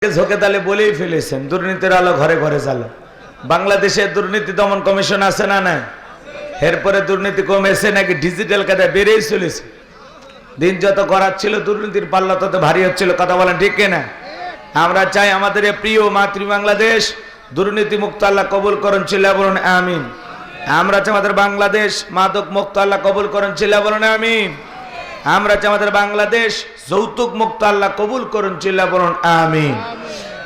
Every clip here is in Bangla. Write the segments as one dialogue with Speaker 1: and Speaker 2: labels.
Speaker 1: ঝোঁকে তালে বলেই ফেলেছেন দুর্নীতির আলো ঘরে ঘরে জ্বালো। বাংলাদেশে দুর্নীতি দমন কমিশন আছে না নাই? এরপরে দুর্নীতি কমেছে নাকি ডিজিটাল কায়দায় বেড়েই চলেছে? দিন যত করাচ্ছিল দুর্নীতির পাল্লা তত ভারী হচ্ছিল। কথা বলেন ঠিক কিনা? আমরা চাই আমাদের এই প্রিয় মাতৃ বাংলাদেশ দুর্নীতি মুক্ত আল্লাহ কবুল করেন, চিল্লা বলুন আমিন। আমরা চাই আমাদের বাংলাদেশ মাদক মুক্ত আল্লাহ কবুল করেন, চিল্লা বলুন আমিন। আমরা চাই আমাদের বাংলাদেশ যৌতুক মুক্ত আল্লাহ কবুল করুন, চিল্লা বলুন আমিন।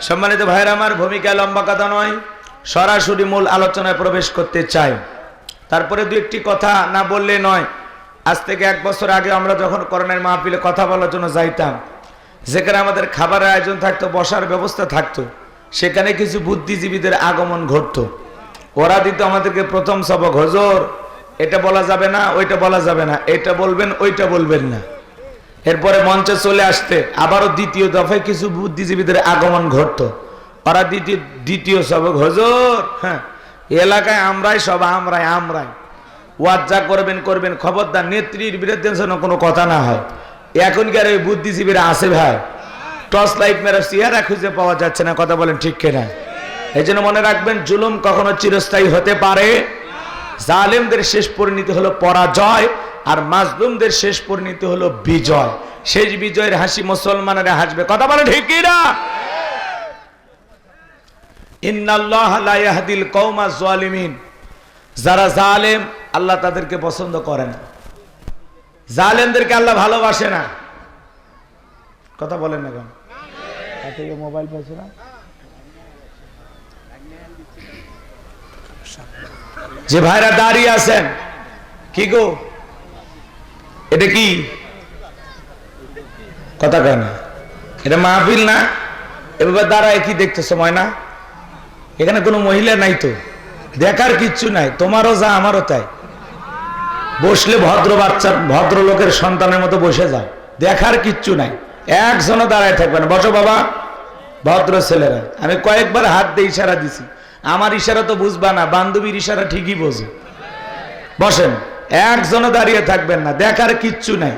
Speaker 1: সম্মানিত ভাইরা আমার, ভূমিকা লম্বা কথা নয়, সরাসরি মূল আলোচনায় প্রবেশ করতে চাই। তারপরে দু একটি কথা না বললে নয়। আজ থেকে 1 বছর আগে আমরা যখন করোনার মাহফিলে কথা বলার জন্য যাইতাম, যেখানে আমাদের খাবারের আয়োজন থাকতো, বসার ব্যবস্থা থাকতো, সেখানে কিছু বুদ্ধিজীবীদের আগমন ঘটতো। ওরা দিত আমাদেরকে প্রথম সবক, হুজুর এটা বলা যাবে না, ওইটা বলা যাবে না, এটা বলবেন ওইটা বলবেন না। এরপরে মঞ্চে চলে আসতে আবারও দ্বিতীয় দফায় কিছু বুদ্ধিজীবীদের আগমন ঘটতো। ওরা দ্বিতীয় সবক, হুজুর হ্যাঁ এলাকায় আমরাই সব, আমরাই ওয়াজ যা করবেন করবেন, খবরদার নেত্রীর বিরুদ্ধে যেন কোনো কথা না হয়। এখনকার ওই বুদ্ধিজীবীরা আছে ভাই, টর্চ লাইট মেরে চেহারা খুঁজে পাওয়া যাচ্ছে না। কথা বলেন ঠিক কিনা? এই জন্য মনে রাখবেন, জুলুম কখনো চিরস্থায়ী হতে পারে। জালেমদের শেষ পরিণতি হলো পরাজয়, আর মাজলুমদের শেষ পরিণতি হলো বিজয়। শেষ বিজয়ের হাসি মুসলমানেরা হাসবে। কথা বলেন ঠিক কিনা? ইন্নাল্লাহা লা ইয়াহদিল কওমা যালিমিন। যারা জালেম আল্লাহ তাদেরকে পছন্দ করে না, জালেমদেরকে আল্লাহ ভালোবাসে না। কথা বলেন না কেন? হাতে মোবাইল পাইছো না? যে ভাইরা দাঁড়িয়ে আছেন, কি গো এটা কি কথা কেন? এটা মাহফিল না? এবার দাঁড়ায় কি দেখতেছো ময়না? এখানে কোনো মহিলা নাই তো, দেখার কিচ্ছু নাই। তোমারও যা আমারও তাই। বসলে ভদ্র বাচ্চার ভদ্রলোকের সন্তানের মতো বসে যাও, দেখার কিচ্ছু নাই। একজনও দাঁড়ায় থাকবে না। বসো বাবা, ভদ্র ছেলেরা। আমি কয়েকবার হাত দিয়ে ইশারা দিছি, আমার ইশারা তো বুঝবা না, বান্ধবীর ইশারা ঠিকই বোঝো। বসেন, একজনও দাঁড়িয়ে থাকবেন না, দেখার কিচ্ছু নাই।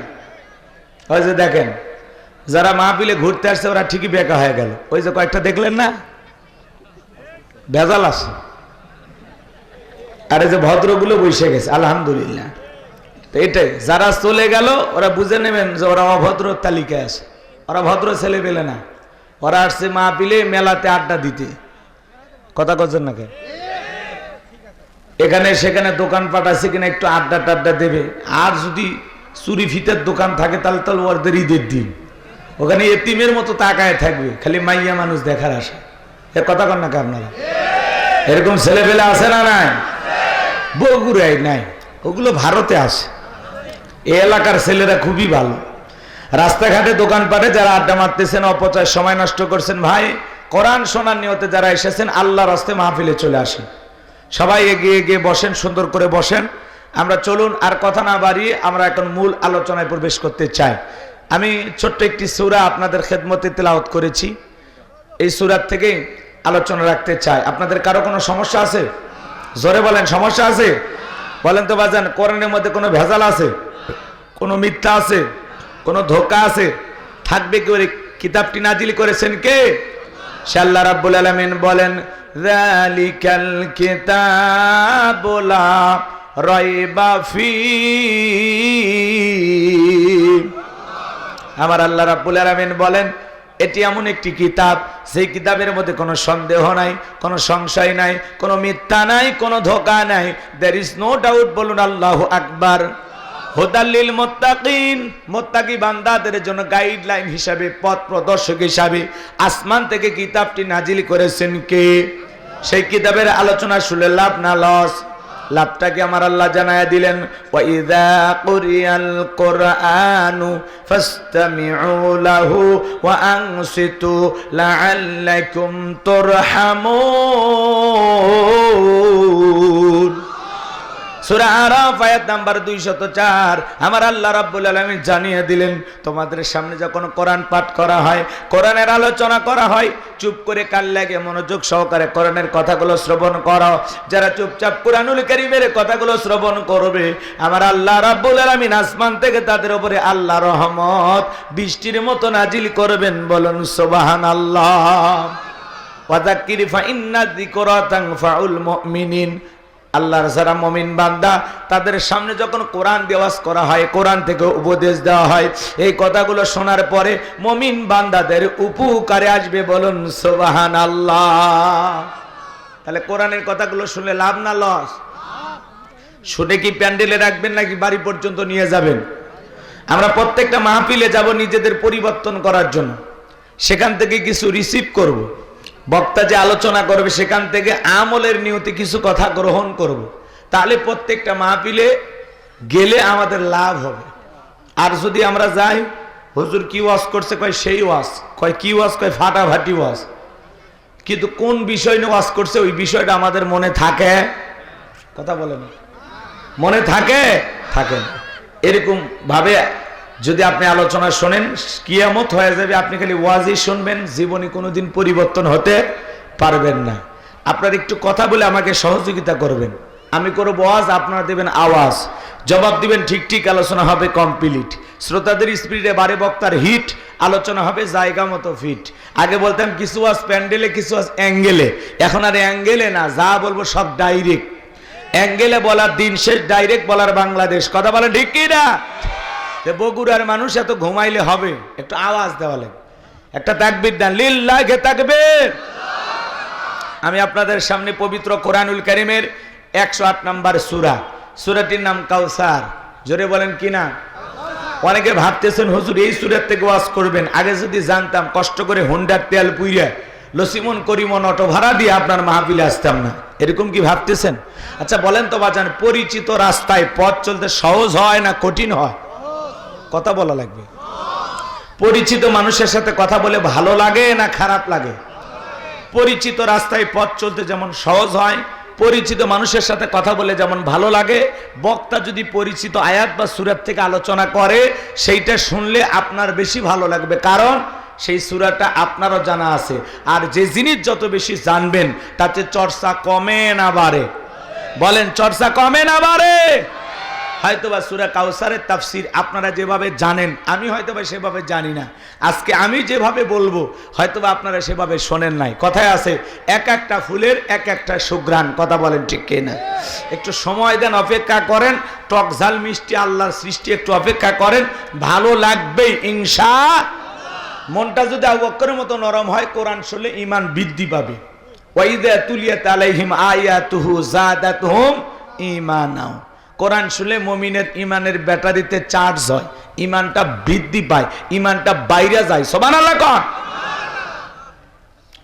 Speaker 1: ওই যে দেখেন, যারা মাহফিলে ঘুরতে আসছে ওরা ঠিকই বেকা হয়ে গেল। ওই যে কয়েকটা দেখলেন না, ভেজাল আছে। আর এই যে ভদ্রগুলো বসে গেছে, আলহামদুলিল্লাহ। তো এটাই, যারা চলে গেল ওরা বুঝে নেবেন যে ওরা অভদ্র তালিকায় আছে। ওরা ভদ্র ছেলে পেলে না, ওরা আসছে মাহফিলে মেলাতে আড্ডা দিতে। কথা করছেন না কেন? এখানে সেখানে দোকানপাট আছে কিনা একটু আড্ডা টাড্ডা দেবে। আর যদি চুরি ফিতের দোকান থাকে তাহলে তো ওদের ঈদের দিন ওখানে এতিমের মতো তাকায় থাকবে, খালি মাইয়া মানুষ দেখার আশা। এর কথা কন না আপনারা? এরকম ছেলে পেলে আছে না নাই? বগুড়ায় নাই, ওগুলো ভারতে আছে। এই এলাকার ছেলেরা খুবই ভালো। রাস্তাঘাটে দোকানপাটে যারা আড্ডা মারতেছেন, অপচয় সময় নষ্ট করছেন, ভাই কোরআন শোনার নিয়তে যারা এসেছেন আল্লাহর রাস্তে মাহফিলে চলে আসেন। সবাই এগিয়ে এগিয়ে বসেন, সুন্দর করে বসেন। আমরা চলুন আর কথা না বাড়িয়ে আমরা এখন মূল আলোচনায় প্রবেশ করতে চাই। আমি ছোট্ট একটি সূরা আপনাদের খেদমতে তেলাওয়াত করেছি, এই সূরা থেকে আলোচনা রাখতে চাই। আপনাদের কারো কোনো সমস্যা আছে? জোরে বলেন, সমস্যা আছে? বলেন তো বাজান, কোরআনের মধ্যে কোনো ভেজাল আছে? কোনো মিথ্যা আছে? কোনো ধোঁকা আছে? থাকবে কি? ওই কিতাবটি নাজিল করেছেন কে? সে আল্লাহ রাব্বুল আলামিন বলেন, যালিকাল কিতাবু লা রাইবা ফীহি। আমার আল্লাহ রাব্বুল আলামিন বলেন, এটি এমন একটি কিতাব, সেই কিতাবের মধ্যে কোনো সন্দেহ নাই, কোনো সংশয় নাই, কোনো মিথ্যা নাই, কোনো ধোঁকা নাই। There is no doubt. বলুন আল্লাহু আকবার। হুদাল লিল মুত্তাকিন, মুত্তাকি বান্দাদের জন্য গাইডলাইন হিসাবে, পথ প্রদর্শক হিসাবে আসমান থেকে কিতাবটি নাজিল করেছেন কে? সেই কিতাবের আলোচনা শুনলে লাভ না লস? লাভটাকে আমার আল্লাহ জানায়া দিলেন, ওয়া ইযা কুরিয়াল কুরআনু ফাসতামিউ লাহু ওয়া আনসিতু লাআল্লাকুম তুরহামুন। সূরা আরাফ আয়াত নাম্বার 204 আমার আল্লাহ রাব্বুল আলামিন জানিয়ে দিলেন, তোমাদের সামনে যখন কোরআন পাঠ করা হয়, কোরআনের আলোচনা করা হয়, চুপ করে কান লাগিয়ে মনোযোগ সহকারে কোরআনের কথাগুলো শ্রবণ করো। যারা চুপচাপ কুরআনুল কারীমের কথাগুলো শ্রবণ করবে, আমার আল্লাহ রাব্বুল আলামিন আসমান থেকে তাদের উপরে আল্লাহ রহমত বৃষ্টির মতো নাজিল করবেন। বলুন সুবহানাল্লাহ। ওয়াযাক্কির ফাইন্না যিকরা তানফাউল মুমিনিন। আল্লাহর যারা মুমিন বান্দা, তাদের সামনে যখন কোরআন দেওয়াজ করা হয়, কোরআন থেকে উপদেশ দেওয়া হয়, এই কথাগুলো শোনার পরে মুমিন বান্দাদের উপকারে আসবে। বলুন সুবহানাল্লাহ। তাহলে কোরআনের কথাগুলো শুনলে লাভ না লস? শুনে কি প্যান্ডেলে রাখবেন নাকি বাড়ি পর্যন্ত নিয়ে যাবেন? আমরা প্রত্যেকটা মাহফিলে যাব নিজেদের পরিবর্তন করার জন্য। সেখান থেকে কিছু রিসিভ করব। বক্তা যে আলোচনা করবে সেখান থেকে আমলের নিয়তে কিছু কথা গ্রহণ করব। তাহলে প্রত্যেকটা মাহফিলে গেলে আমাদের লাভ হবে। আর যদি আমরা যাই, হুজুর কি ওয়াজ করছে, কয় সেই ওয়াজ, কয় কি ওয়াজ, কয় ফাটাফাটি ওয়াজ, কিন্তু কোন বিষয় নিয়ে ওয়াজ করছে ওই বিষয়টা আমাদের মনে থাকে? কথা বলেন, মনে থাকে? থাকে না। এরকম ভাবে যদি আপনি আলোচনা শোনেন, কিয়ামত হয়ে যাবে, আপনি খালি ওয়াজই শুনবেন, জীবনে কোনোদিন পরিবর্তন হতে পারবেন না। আপনার একটু কথা বলে আমাকে সহযোগিতা করবেন, আমি করব ওয়াজ, আপনারা দেবেন আওয়াজ, জবাব দিবেন ঠিক ঠিক, আলোচনা হবে কমপ্লিট। শ্রোতাদের স্পিডে বারে, বক্তার হিট, আলোচনা হবে জায়গা মতো ফিট। আগে বলতাম কিছু ওয়াজ প্যান্ডেলে, কিছু ওয়াজ অ্যাঙ্গেলে, এখন আর অ্যাঙ্গেলে না, যা বলবো সব ডাইরেক্ট। অ্যাঙ্গেলে বলার দিন শেষ, ডাইরেক্ট বলার বাংলাদেশ। কথা বলেন ঠিক কি না? বগুড়ার মানুষ এত ঘুমাইলে হবে? একটু আওয়াজ দেওয়া লাগে, একটা তাকবীর দেন, লিল্লাহি তাকবীর। আমি আপনাদের সামনে পবিত্র কোরআনুল কারীমের 108 নম্বর সূরা, সূরাটির নাম কাউসার। জোরে বলেন কি না? অনেকে ভাবতেছেন হুজুর এই সূরা থেকে ওয়াজ করবেন। আগে যদি জানতাম, কষ্ট করে হুন্ডার তেল পুইরা লসিমন করিমন অটো ভাড়া দিয়ে আপনার মাহফিলে আসতাম না। এরকম কি ভাবতেছেন? আচ্ছা বলেন তো বাজান, পরিচিত রাস্তায় পথ চলতে সহজ হয় না কঠিন হয়? কথা বলা লাগবে। পরিচিত মানুষের সাথে কথা বলে ভালো লাগে না খারাপ লাগে? পরিচিত রাস্তায় পথ চলতে যেমন সহজ হয়, পরিচিত মানুষের সাথে কথা বলে যেমন ভালো লাগে, বক্তা যদি পরিচিত আয়াত বা সূরা থেকে আলোচনা করে, সেইটা শুনলে আপনার বেশি ভালো লাগবে, কারণ সেই সূরাটা আপনারও জানা আছে। আর যে জিনিস যত বেশি জানবেন, তাতে চর্চা কমে না বাড়ে? বলেন, চর্চা কমে না বাড়ে? হয়তোবা সূরা কাউসারের তাফসীর আপনারা যেভাবে জানেন, আমি হয়তোবা সেভাবে জানি না। আজকে আমি যেভাবে বলবো, হয়তোবা আপনারা সেভাবে শোনেন নাই। কথায় আছে, এক একটা ফুলের এক একটা সুঘ্রাণ। কথা বলেন ঠিক কি না? একটু সময় দেন, অপেক্ষা করেন, টক ঝাল মিষ্টি আল্লাহর সৃষ্টি, একটু অপেক্ষা করেন, ভালো লাগবেই ইনশাআল্লাহ। মনটা যদি আবু বকরের মতো নরম হয়, কোরআন শুনলে ঈমান বৃদ্ধি পাবে। ওয়াইদা তুলিয়াত আলাইহিম আয়াতুহু যাদাতুহুম ঈমানা। কোরআন শুনলে মুমিনের ইমানের ব্যাটারিতে চার্জ হয়, ইমানটা বৃদ্ধি পায়, ইমানটা বাইরে যায়। সুবহানাল্লাহ কর।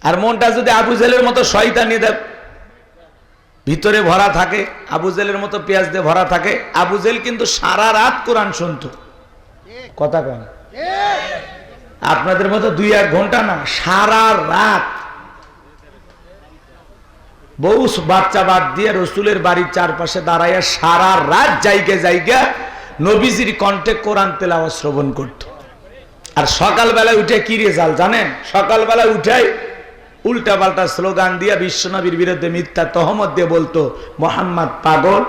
Speaker 1: আর মনটা যদি আবু জেলের মতো শয়তানি ভিতরে ভরা থাকে, আবু জেলের মতো পেঁয়াজ দিয়ে ভরা থাকে, আবু জেল কিন্তু সারা রাত কোরআন শুনতো। কথা কন, আপনাদের মতো 2-1 ঘন্টা না, সারা রাত। বহু বাচ্চা বাদ দিয়ে রসুলের বাড়ির চারপাশে দাঁড়াইয়া সারা রাত জায়গা জায়গা নবীজির কণ্ঠে কোরআন তেলাওয়াত শ্রবণ করত। আর সকালবেলা উঠে কি রেজাল্ট জানেন? সকালবেলা উঠাই উল্টা পাল্টা স্লোগান দিয়ে বিশ্বনবীর বিরুদ্ধে মিথ্যা তহমত দিয়ে বলতো, মোহাম্মদ পাগল,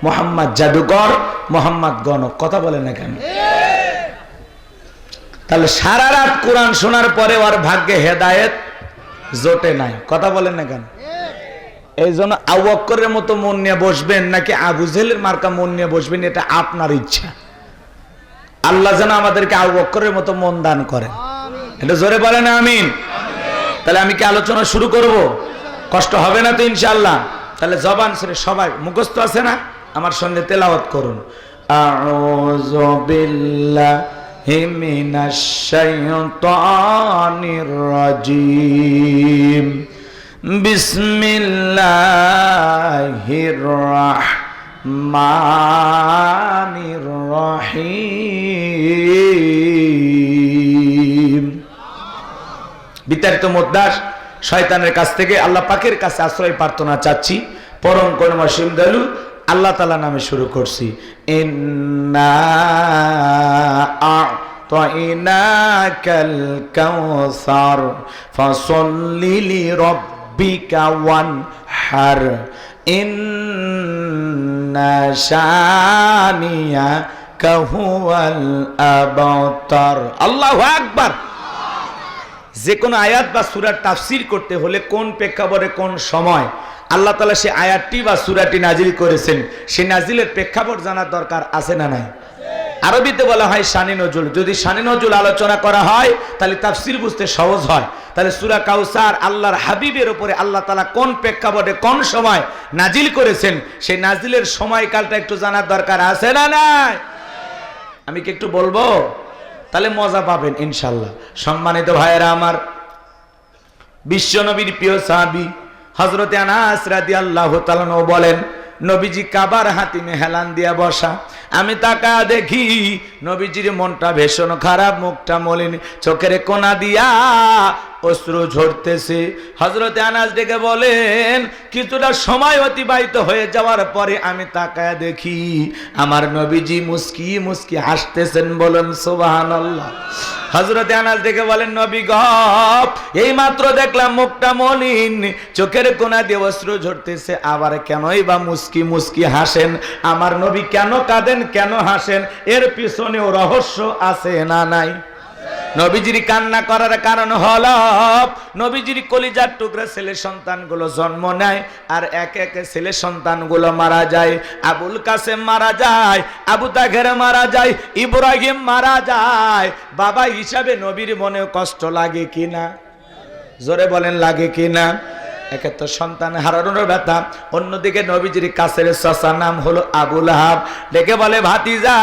Speaker 1: মোহাম্মদ জাদুকর, মোহাম্মদ গণক। কথা বলে না কেন? তাহলে সারা রাত কোরআন শোনার পরে ওর ভাগ্যে হেদায়েত জোটে নাই। কথা বলেন না কেন? এই জন্য আবু বকরের মতো মন নিয়ে বসবেন নাকি আবু জেহেলের মার্কা মন নিয়ে বসবেন, এটা আপনার ইচ্ছা। আল্লাহ যেন আমাদেরকে আবু বকরের মতো মন দান করেন। এটা জোরে বলেন আমিন। তাহলে আমি কি আলোচনা শুরু করব? কষ্ট হবে না তো ইনশাআল্লাহ? তাহলে জবান ছেড়ে সবাই মুখস্থ আছে না? আমার সঙ্গে তেলাওয়াত করুন। আউযু বিল্লাহি মিনাশ শাইতানির রাজিম। বিসমিল্লাহির রাহমানির রহিম। বিতাড়িত মুদ্দাস শয়তানের কাছ থেকে আল্লাহ পাকের কাছে আশ্রয় প্রার্থনা চাচ্ছি। পরম করুণাময় দয়ালু আল্লাহ তাআলা নামে শুরু করছি। ইন্না আ'তাইনাকাল কাউসার ফাসাল্লি লিরাব্বিকা ওয়ানহার ইন্না শানিয়াকা হুয়াল আবতার। আল্লাহু আকবার। যে কোনো আয়াত বা সূরার তাফসীর করতে হলে কোন প্রেক্ষাপটে কোন সময় আল্লাহ তাআলা সেই আয়াতটি বা সূরাটি নাজিল করেছেন, সেই নাজিলের প্রেক্ষাপট জানার দরকার আছে না নাই? আরবিতে বলা হয় শানে নজুল। যদি শানে নজুল আলোচনা করা হয় তাহলে তাফসীর বুঝতে সহজ হয়। তাহলে সূরা কাউসার আল্লাহর হাবিবের উপরে আল্লাহ তাআলা কোন প্রেক্ষাপটে কোন সময় নাজিল করেছেন, সেই নাজিলের সময়কালটা একটু জানার দরকার আছে না নাই? আমি কি একটু বলবো? তাহলে মজা পাবেন ইনশাআল্লাহ। সম্মানিত ভাইয়েরা আমার, বিশ্ব নবীর প্রিয় সাহাবী হযরতে আনাস রাদিয়াল্লাহু তাআলা বলেন, নবীজি কাবার হাতিমে হেলান দিয়া বসা। আমি তাকা দেখি নবীজির মনটা ভীষণ খারাপ, মুখটা মলিন, চোখের কোনা দিয়া অশ্রু ঝরতেছে। হযরতে আনাস ডেকে বলেন, কিছুটা সময় অতিবাহিত হয়ে যাওয়ার পরে আমি তাকায় দেখি আমার নবীজি মুস্কি মুস্কি হাসতেছেন। বলেন সুবহানাল্লাহ। হযরতে আনাস ডেকে বলেন, নবী গো, এই মাত্র দেখলাম মুখটা মলিন, চোখের কোনা দিয়ে অশ্রু ঝরতেছে, আবার কেনই বা মুস্কি মুস্কি হাসেন? আমার নবী কেন কাঁদেন, কেন হাসেন? এর পিছনেও রহস্য আছে না নাই? নবীজির কান্না করার কারণ হলো নবীজির কলিজার টুকরা ছেলে সন্তানগুলো জন্ম নেয় আর একে একে ছেলে সন্তানগুলো মারা যায়। আবুল কাসেম মারা যায়, আবু তাহের মারা যায়, ইব্রাহিম মারা যায়। বাবা হিসাবে নবীর মনে কষ্ট লাগে কিনা? জোরে বলেন, লাগে কিনা? একে তো সন্তান হারানোর ব্যথা, অন্যদিকে নবীজির কাছের চাচা নাম হলো আবু লাহাব, ডেকে বলে, ভাতিজা,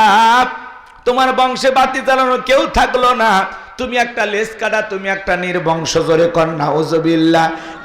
Speaker 1: তোমার বংশে বাতি চালানো কেউ থাকলো না, তুমি একটা লেজ কাটা, তুমি একটা নির্বংশ। জোরে কর নাউজুবিল্লাহ।